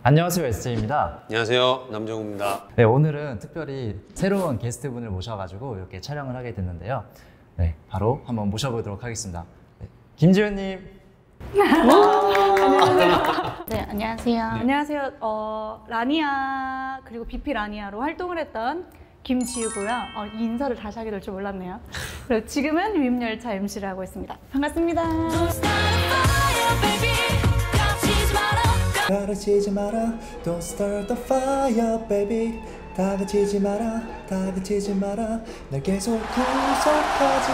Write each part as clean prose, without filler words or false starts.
안녕하세요, SJ입니다. 안녕하세요, 남정우입니다. 네, 오늘은 특별히 새로운 게스트분을 모셔가지고 이렇게 촬영을 하게 됐는데요. 네, 바로 한번 모셔보도록 하겠습니다. 네, 김지현님. 네, 안녕하세요. 안녕하세요. 라니아 그리고 BP 라니아로 활동을 했던 김지우고요. 이 인사를 다시 하게 될 줄 몰랐네요. 그리고 지금은 윰열차 MC를 하고 있습니다. 반갑습니다. 가르치지 마라 Don't start the fire baby 다그치지 마라 다그치지 마라 날 계속 구속하지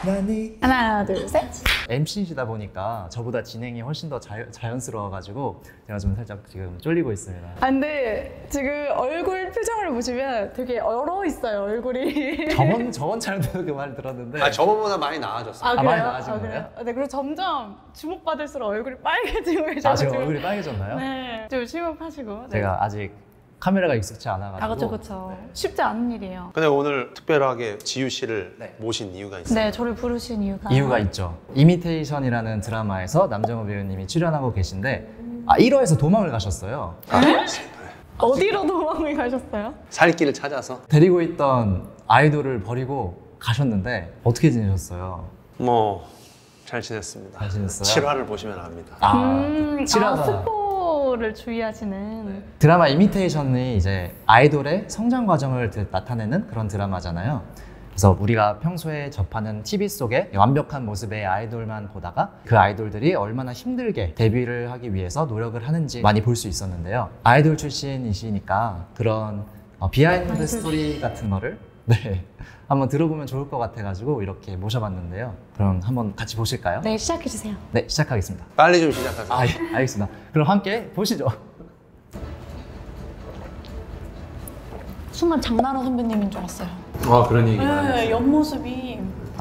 마난이 하나, 둘, 셋. MC시다 보니까 저보다 진행이 훨씬 더 자연스러워가지고 제가 좀 살짝 지금 쫄리고 있습니다. 근데 지금 얼굴 표정을 보시면 되게 얼어 있어요, 얼굴이. 저번 촬영도 그 말 들었는데 저번보다 많이 나아졌어요. 그래요? 많이 나아진 거예요? 네, 그리고 점점 주목받을수록 얼굴이 빨개지고 계셔서 지금 얼굴이 빨개졌나요? 네, 좀 심호흡하시고. 네. 제가 아직 카메라가 익숙치 않아가지고 그렇죠. 쉽지 않은 일이에요. 근데 오늘 특별하게 지유 씨를 네. 모신 이유가 있어요. 네, 저를 부르신 이유가 있죠. 이미테이션이라는 드라마에서 남정우 배우님이 출연하고 계신데 1화에서 도망을 가셨어요. 어디로 도망을 가셨어요? 살 길을 찾아서 데리고 있던 아이돌을 버리고 가셨는데 어떻게 지내셨어요? 뭐 잘 지냈습니다. 잘 지냈어요? 7화를 보시면 압니다. 스포를 주의하시는. 드라마 이미테이션이 이제 아이돌의 성장 과정을 나타내는 그런 드라마잖아요. 그래서 우리가 평소에 접하는 TV 속의 완벽한 모습의 아이돌만 보다가 그 아이돌들이 얼마나 힘들게 데뷔를 하기 위해서 노력을 하는지 많이 볼 수 있었는데요. 아이돌 출신이시니까 그런 비하인드 스토리 같은 거를 한번 들어보면 좋을 것 같아가지고 이렇게 모셔봤는데요. 그럼 한번 같이 보실까요? 네, 시작해주세요. 네, 시작하겠습니다. 빨리 좀 시작하세요. 예, 알겠습니다. 그럼 함께 보시죠. 순간 장나라 선배님인 줄 알았어요. 그런 얘기 네, 옆모습이.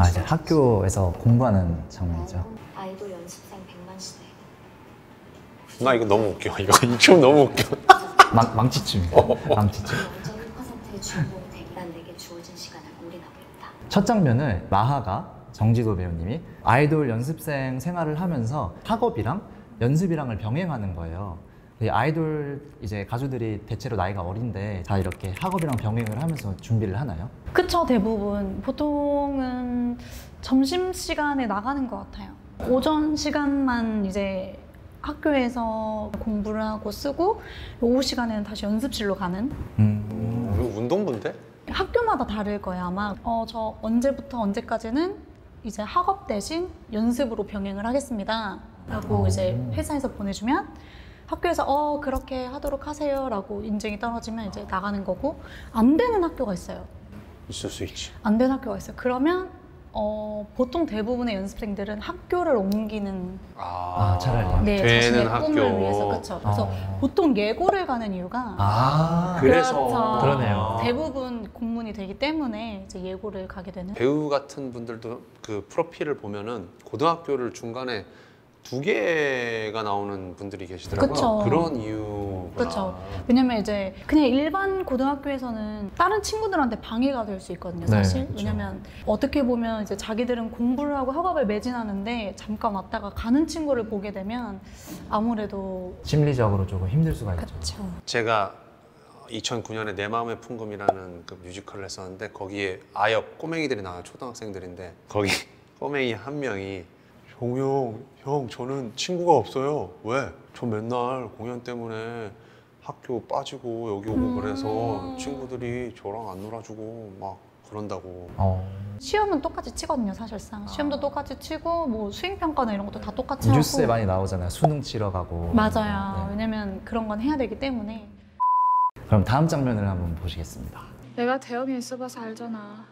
이제 학교에서 공부하는 장면이죠. 아이돌 연습생 100만 시대. 나 이거 너무 웃겨. 이거 좀 너무 웃겨. 망치춤이에요. 망치춤. 0.1%의 주인공이 되기 난 내게 주어진 시간을 올인하고 있다. 첫 장면을 마하가 정지도 배우님이 아이돌 연습생 생활을 하면서 학업이랑 연습이랑을 병행하는 거예요. 이 아이돌 이제 가수들이 대체로 나이가 어린데 다 이렇게 학업이랑 병행을 하면서 준비를 하나요? 그쵸, 대부분. 보통은 점심시간에 나가는 것 같아요. 오전 시간만 이제 학교에서 공부를 하고 쓰고 오후 시간에는 다시 연습실로 가는. 이거 운동부인데? 학교마다 다를 거예요, 아마. 저 언제부터 언제까지는 이제 학업 대신 연습으로 병행을 하겠습니다 라고 이제 회사에서 보내주면 학교에서 그렇게 하도록 하세요 라고 인증이 떨어지면 이제 나가는 거고, 안 되는 학교가 있어요. 있을 수 있지. 안 되는 학교가 있어요. 그러면 보통 대부분의 연습생들은 학교를 옮기는. 차라리. 네, 되는 자신의 학교. 꿈을 위해서. 그렇죠. 그래서 보통 예고를 가는 이유가 그래서 그렇죠. 그러네요. 대부분 공문이 되기 때문에 이제 예고를 가게 되는. 배우 같은 분들도 그 프로필을 보면은 고등학교를 중간에 2개가 나오는 분들이 계시더라고요. 그쵸. 그런 이유구나. 그렇죠. 왜냐면 이제 그냥 일반 고등학교에서는 다른 친구들한테 방해가 될 수 있거든요, 네, 사실. 그쵸. 왜냐면 어떻게 보면 이제 자기들은 공부를 하고 학업에 매진하는데 잠깐 왔다가 가는 친구를 보게 되면 아무래도. 심리적으로 조금 힘들 수가 있죠. 그렇죠. 제가 2009년에 내 마음의 풍금이라는 그 뮤지컬을 했었는데 거기에 아역 꼬맹이들이 나와요. 초등학생들인데 거기 꼬맹이 한 명이 정우 형 저는 친구가 없어요. 왜? 저 맨날 공연 때문에 학교 빠지고 여기 오고 그래서 친구들이 저랑 안 놀아주고 막 그런다고. 시험은 똑같이 치거든요, 사실상. 시험도 똑같이 치고 뭐 수행평가나 이런 것도 다 똑같이 하고. 뉴스에 많이 나오잖아요. 수능 치러 가고. 맞아요. 네. 왜냐면 그런 건 해야 되기 때문에. 그럼 다음 장면을 한번 보시겠습니다. 내가 대형에 있어봐서 알잖아.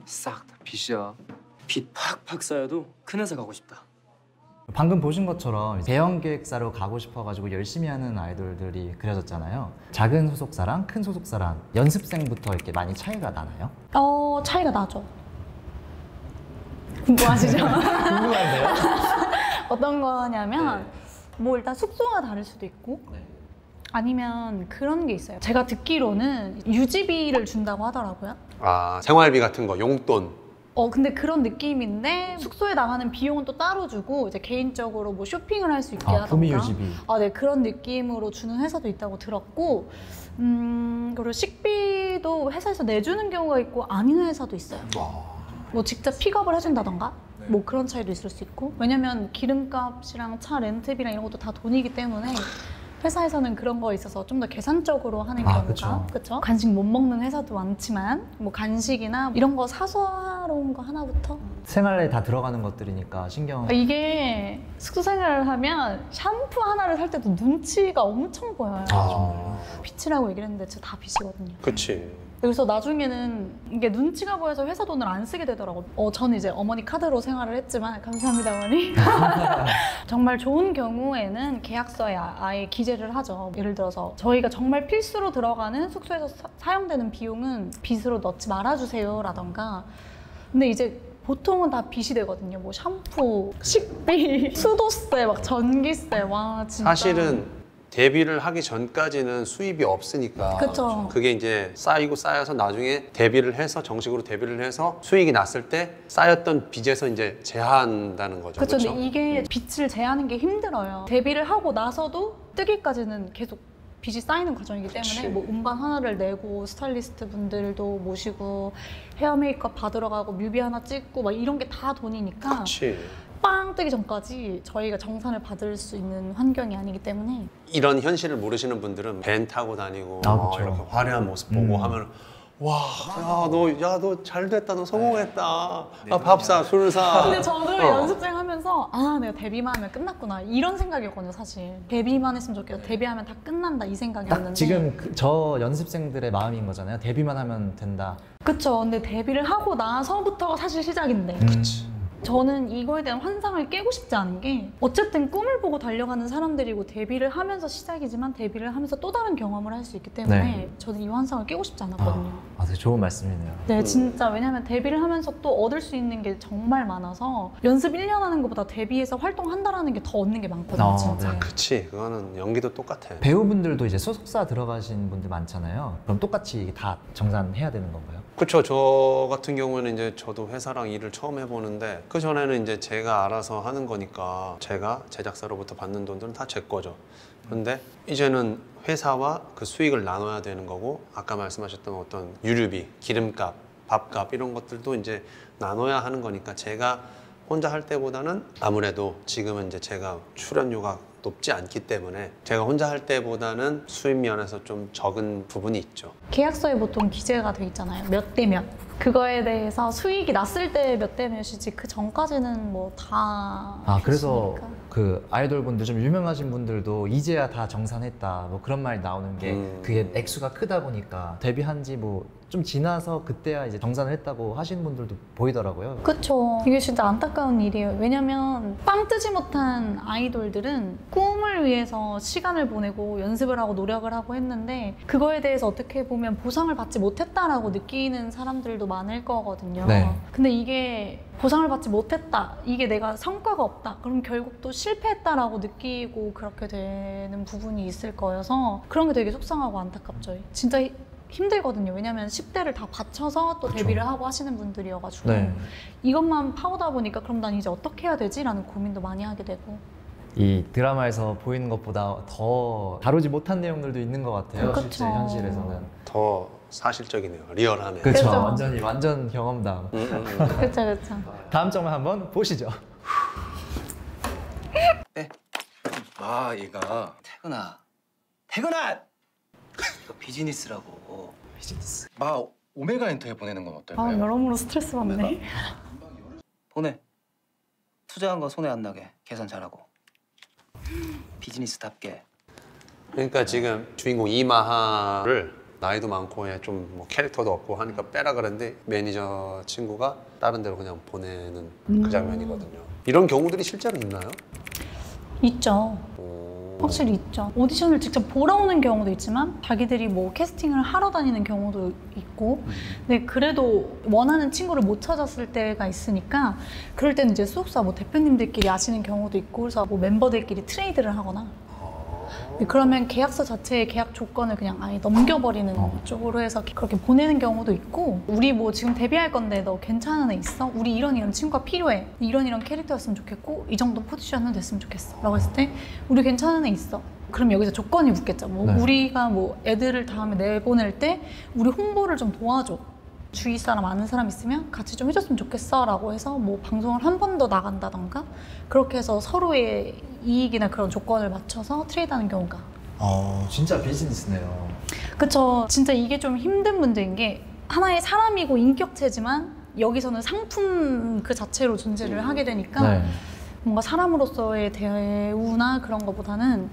싹 다 빚이야. 빚 팍팍 쌓여도 큰 회사 가고 싶다. 방금 보신 것처럼 대형 기획사로 가고 싶어가지고 열심히 하는 아이돌들이 그려졌잖아요. 작은 소속사랑 큰 소속사랑 연습생부터 이렇게 많이 차이가 나나요? 차이가 나죠. 궁금하시죠? 궁금한데요? 어떤 거냐면 뭐 일단 숙소가 다를 수도 있고 아니면 그런 게 있어요. 제가 듣기로는 유지비를 준다고 하더라고요. 생활비 같은 거, 용돈. 근데 그런 느낌인데 숙소에 나가는 비용은 또 따로 주고 이제 개인적으로 뭐 쇼핑을 할 수 있게 하던가 구미 유지비. 네, 그런 느낌으로 주는 회사도 있다고 들었고 그리고 식비도 회사에서 내주는 경우가 있고 아닌 회사도 있어요. 뭐 직접 픽업을 해준다던가 뭐 그런 차이도 있을 수 있고 왜냐면 기름값이랑 차 렌트비랑 이런 것도 다 돈이기 때문에 회사에서는 그런 거에 있어서 좀 더 계산적으로 하는 경우가 그쵸? 간식 못 먹는 회사도 많지만 뭐 간식이나 이런 거 사소한 거 하나부터 생활에 다 들어가는 것들이니까 신경. 이게 숙소 생활을 하면 샴푸 하나를 살 때도 눈치가 엄청 보여요. 빚이라고 얘기를 했는데 진짜 다 빚이거든요. 그치. 그래서 나중에는 이게 눈치가 보여서 회사 돈을 안 쓰게 되더라고요. 저는 이제 어머니 카드로 생활을 했지만 감사합니다 어머니. 정말 좋은 경우에는 계약서에 아예 기재를 하죠. 예를 들어서 저희가 정말 필수로 들어가는 숙소에서 사용되는 비용은 빚으로 넣지 말아주세요 라던가. 근데 이제 보통은 다 빚이 되거든요. 뭐 샴푸, 식비, 수도세, 막 전기세, 와 진짜. 사실은 데뷔를 하기 전까지는 수입이 없으니까 그쵸. 그게 이제 쌓이고 쌓여서 나중에 데뷔를 해서 정식으로 데뷔를 해서 수익이 났을 때 쌓였던 빚에서 이제 제한다는 거죠. 그렇죠. 그쵸? 근데 이게 빚을 제하는 게 힘들어요. 데뷔를 하고 나서도 뜨기까지는 계속 빚이 쌓이는 과정이기 때문에 그치. 뭐 음반 하나를 내고 스타일리스트 분들도 모시고 헤어 메이크업 받으러 가고 뮤비 하나 찍고 막 이런 게 다 돈이니까 그렇지. 빵 뜨기 전까지 저희가 정산을 받을 수 있는 환경이 아니기 때문에 이런 현실을 모르시는 분들은 밴 타고 다니고 그쵸. 이렇게 화려한 모습 보고 하면 와, 너 잘 됐다, 너 성공했다. 밥 사, 술 사. 근데 저도 연습생 하면서 내가 데뷔만 하면 끝났구나 이런 생각이었거든요. 사실 데뷔만 했으면 좋겠다. 데뷔하면 다 끝난다 이 생각이었는데 딱 지금 저 연습생들의 마음인 거잖아요. 데뷔만 하면 된다. 그쵸. 근데 데뷔를 하고 나서부터가 사실 시작인데 저는 이거에 대한 환상을 깨고 싶지 않은 게 어쨌든 꿈을 보고 달려가는 사람들이고 데뷔를 하면서 시작이지만 데뷔를 하면서 또 다른 경험을 할 수 있기 때문에 네. 저는 이 환상을 깨고 싶지 않았거든요. 되게 좋은 말씀이네요. 네, 진짜 왜냐면 데뷔를 하면서 또 얻을 수 있는 게 정말 많아서 연습 1년 하는 것보다 데뷔해서 활동한다라는 게 더 얻는 게 많거든요, 진짜. 네. 그치, 그거는 연기도 똑같아. 배우분들도 이제 소속사 들어가신 분들 많잖아요. 그럼 똑같이 다 정산해야 되는 건가요? 그렇죠. 저 같은 경우에는 이제 저도 회사랑 일을 처음 해보는데 그 전에는 이제 제가 알아서 하는 거니까 제가 제작사로부터 받는 돈들은 다 제 거죠. 근데 이제는 회사와 그 수익을 나눠야 되는 거고 아까 말씀하셨던 어떤 유류비, 기름값, 밥값 이런 것들도 이제 나눠야 하는 거니까 제가 혼자 할 때보다는 아무래도 지금은 이제 제가 출연료가 높지 않기 때문에 제가 혼자 할 때보다는 수입 면에서 좀 적은 부분이 있죠. 계약서에 보통 기재가 돼 있잖아요. 몇 대 몇. 그거에 대해서 수익이 났을 때 몇 대 몇이지 그 전까지는 뭐 다 그래서 있으니까. 그 아이돌 분들 좀 유명하신 분들도 이제야 다 정산했다 뭐 그런 말 나오는 게 그게 액수가 크다 보니까 데뷔한 지 뭐 좀 지나서 그때야 이제 정산을 했다고 하시는 분들도 보이더라고요. 그쵸. 이게 진짜 안타까운 일이에요. 왜냐면 빵 뜨지 못한 아이돌들은 꿈을 위해서 시간을 보내고 연습을 하고 노력을 하고 했는데 그거에 대해서 어떻게 보면 보상을 받지 못했다라고 느끼는 사람들도 많을 거거든요. 네. 근데 이게 보상을 받지 못했다. 이게 내가 성과가 없다. 그럼 결국 또 실패했다라고 느끼고 그렇게 되는 부분이 있을 거여서 그런 게 되게 속상하고 안타깝죠. 진짜 힘들거든요. 왜냐면 10대를 다 바쳐서 또 데뷔를 하고 하시는 분들이어가지고 네. 이것만 파오다 보니까 그럼 난 이제 어떻게 해야 되지? 라는 고민도 많이 하게 되고 이 드라마에서 보이는 것보다 더 다루지 못한 내용들도 있는 것 같아요. 그쵸. 실제 현실에서는. 더 사실적이네요. 리얼하네. 그렇죠. 그쵸. 완전 경험담. 그쵸 그쵸. 다음 장면 한번 보시죠. 얘가 퇴근아! 이거 비즈니스라고. 비즈니스. 오메가 엔터에 보내는 건 어떨까요? 여러모로 스트레스 받네. 보내. 투자한 거 손해 안 나게 계산 잘하고. 비즈니스답게. 그러니까 지금 주인공 이마하를 나이도 많고 좀 뭐 캐릭터도 없고 하니까 빼라 그랬는데 매니저 친구가 다른 데로 그냥 보내는 그 장면이거든요. 이런 경우들이 실제로 있나요? 있죠. 확실히 있죠. 오디션을 직접 보러 오는 경우도 있지만 자기들이 뭐 캐스팅을 하러 다니는 경우도 있고 근데 그래도 원하는 친구를 못 찾았을 때가 있으니까 그럴 때는 이제 소속사 뭐 대표님들끼리 아시는 경우도 있고 그래서 뭐 멤버들끼리 트레이드를 하거나 그러면 계약서 자체의 계약 조건을 그냥 아예 넘겨버리는 쪽으로 해서 그렇게 보내는 경우도 있고, 우리 뭐 지금 데뷔할 건데 너 괜찮은 애 있어? 우리 이런 친구가 필요해. 이런 캐릭터였으면 좋겠고 이 정도 포지션은 됐으면 좋겠어 라고 했을 때 우리 괜찮은 애 있어. 그럼 여기서 조건이 붙겠죠. 뭐 네. 우리가 뭐 애들을 다음에 내보낼 때 우리 홍보를 좀 도와줘. 주위 사람 아는 사람 있으면 같이 좀 해줬으면 좋겠어 라고 해서 뭐 방송을 한 번 더 나간다던가 그렇게 해서 서로의 이익이나 그런 조건을 맞춰서 트레이드하는 경우가. 진짜 비즈니스네요. 그쵸. 진짜 이게 좀 힘든 문제인 게 하나의 사람이고 인격체지만 여기서는 상품 그 자체로 존재를 하게 되니까 네. 뭔가 사람으로서의 대우나 그런 것보다는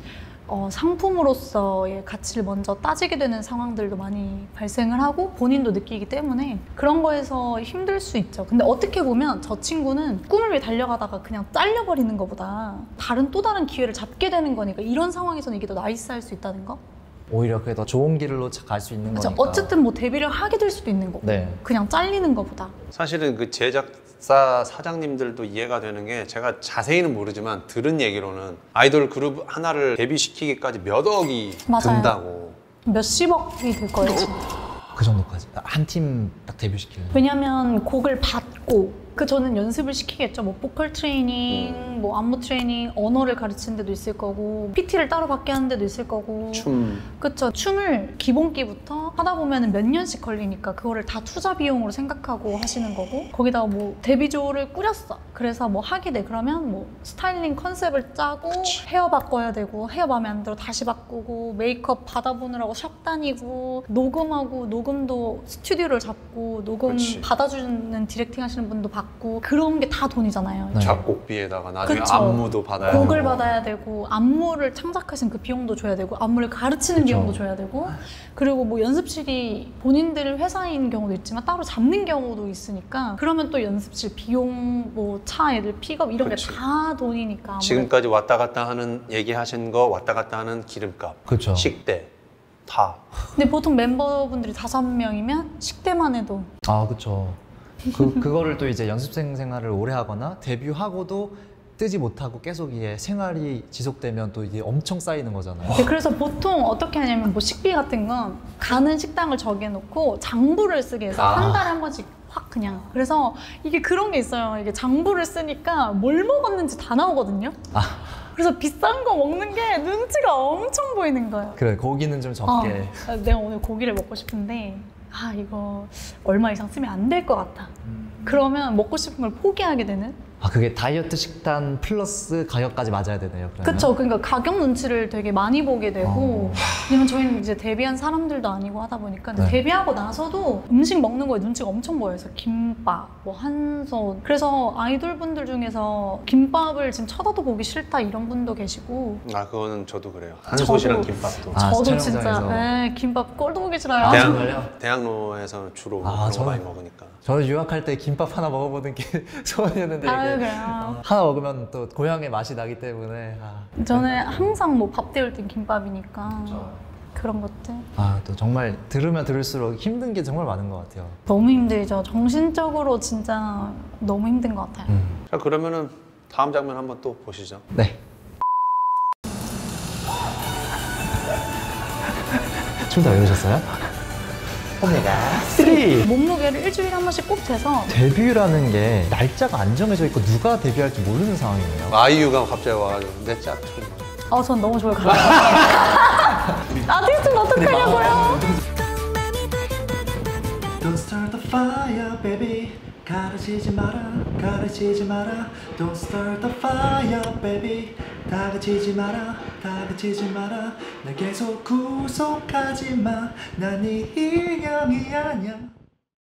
상품으로서의 가치를 먼저 따지게 되는 상황들도 많이 발생을 하고 본인도 느끼기 때문에 그런 거에서 힘들 수 있죠. 근데 어떻게 보면 저 친구는 꿈을 위해 달려가다가 그냥 잘려버리는 것보다 또 다른 기회를 잡게 되는 거니까 이런 상황에서는 이게 더 나이스할 수 있다는 거? 오히려 그게 더 좋은 길로 갈 수 있는 그쵸? 거니까. 어쨌든 뭐 데뷔를 하게 될 수도 있는 거고 네. 그냥 잘리는 것보다. 사실은 그 제작사 사장님들도 이해가 되는 게 제가 자세히는 모르지만 들은 얘기로는 아이돌 그룹 하나를 데뷔시키기까지 몇 억이 맞아요. 든다고. 몇십억이 될 거예요 지금. 그 정도까지 한 팀 딱 데뷔시키는. 왜냐면 곡을 받고 저는 연습을 시키겠죠. 뭐 보컬 트레이닝, 뭐 안무 트레이닝, 언어를 가르치는 데도 있을 거고 PT를 따로 받게 하는 데도 있을 거고. 춤. 그쵸. 춤을 기본기부터 하다 보면 몇 년씩 걸리니까 그거를 다 투자 비용으로 생각하고 하시는 거고, 거기다가 뭐 데뷔조를 꾸렸어. 그래서 뭐 하게 돼. 그러면 뭐 스타일링 컨셉을 짜고 헤어 바꿔야 되고, 헤어 마음에 안 들어 다시 바꾸고, 메이크업 받아보느라고 샵 다니고, 녹음하고, 녹음도 스튜디오를 잡고, 녹음 그치. 받아주는 디렉팅 하시는 분도 받고, 그런 게 다 돈이잖아요. 네. 작곡비에다가 나중에 그쵸. 안무도 받아야 곡을 되고. 받아야 되고, 안무를 창작하신 그 비용도 줘야 되고, 안무를 가르치는 그쵸. 비용도 줘야 되고, 그리고 뭐 연습실이 본인들 회사인 경우도 있지만 따로 잡는 경우도 있으니까, 그러면 또 연습실 비용, 뭐 차 애들 픽업 이런 게 그치. 다 돈이니까. 아무래도. 지금까지 왔다 갔다 하는 얘기하신 거 왔다 갔다 하는 기름값, 그쵸. 식대 다. 근데 보통 멤버분들이 5명이면 식대만 해도. 그쵸. 그거를 또 이제 연습생 생활을 오래 하거나 데뷔하고도 뜨지 못하고 계속 이게 생활이 지속되면 또 이게 엄청 쌓이는 거잖아요. 네, 그래서 보통 어떻게 하냐면 뭐 식비 같은 건 가는 식당을 정해놓고 장부를 쓰게 해서 한 달에 한 번씩 확 그냥. 그래서 이게 그런 게 있어요. 이게 장부를 쓰니까 뭘 먹었는지 다 나오거든요. 그래서 비싼 거 먹는 게 눈치가 엄청 보이는 거예요. 그래, 고기는 좀 적게. 내가 오늘 고기를 먹고 싶은데 이거 얼마 이상 쓰면 안 될 것 같아. 그러면 먹고 싶은 걸 포기하게 되는? 그게 다이어트 식단 플러스 가격까지 맞아야 되네요, 그러면. 그쵸. 그러니까 가격 눈치를 되게 많이 보게 되고, 왜냐면 저희는 이제 데뷔한 사람들도 아니고 하다 보니까. 근데 네. 데뷔하고 나서도 음식 먹는 거에 눈치가 엄청 보여요. 그래서 김밥, 뭐 한솥. 그래서 아이돌 분들 중에서 김밥을 지금 쳐다도 보기 싫다 이런 분도 계시고. 그거는 저도 그래요. 한솥이랑 김밥도. 저도 촬영장에서. 진짜 김밥 꼴도 보기 싫어요. 정말요? 대학로에서 주로 그런 거 저는- 많이 먹으니까. 저는 유학할 때 김밥 하나 먹어보는 게 소원이었는데 이게 그래요. 하나 먹으면 또 고향의 맛이 나기 때문에 저는 항상 뭐 밥 때울 땐 김밥이니까. 그런 것들. 또 정말 들으면 들을수록 힘든 게 정말 많은 것 같아요. 너무 힘들죠. 정신적으로 진짜 너무 힘든 것 같아요. 자, 그러면은 다음 장면 한번 또 보시죠. 네. 춤 다 외우셨어요? 오메가 3! 몸무게를 일주일에 한 번씩 꼭 재서. 데뷔라는 게 날짜가 안 정해져 있고 누가 데뷔할지 모르는 상황이네요. 아이유가 갑자기 와가지고 내 짝퉁. 전 너무 좋아요. 아티스트는 어떡하냐고요? Don't start the fire, baby. 가르치지 마라, 가르치지 마라. Don't start the fire, baby. 다그치지 마라, 다그치지 마라. 날 계속 구속하지 마. 난 네 인형이 아니야.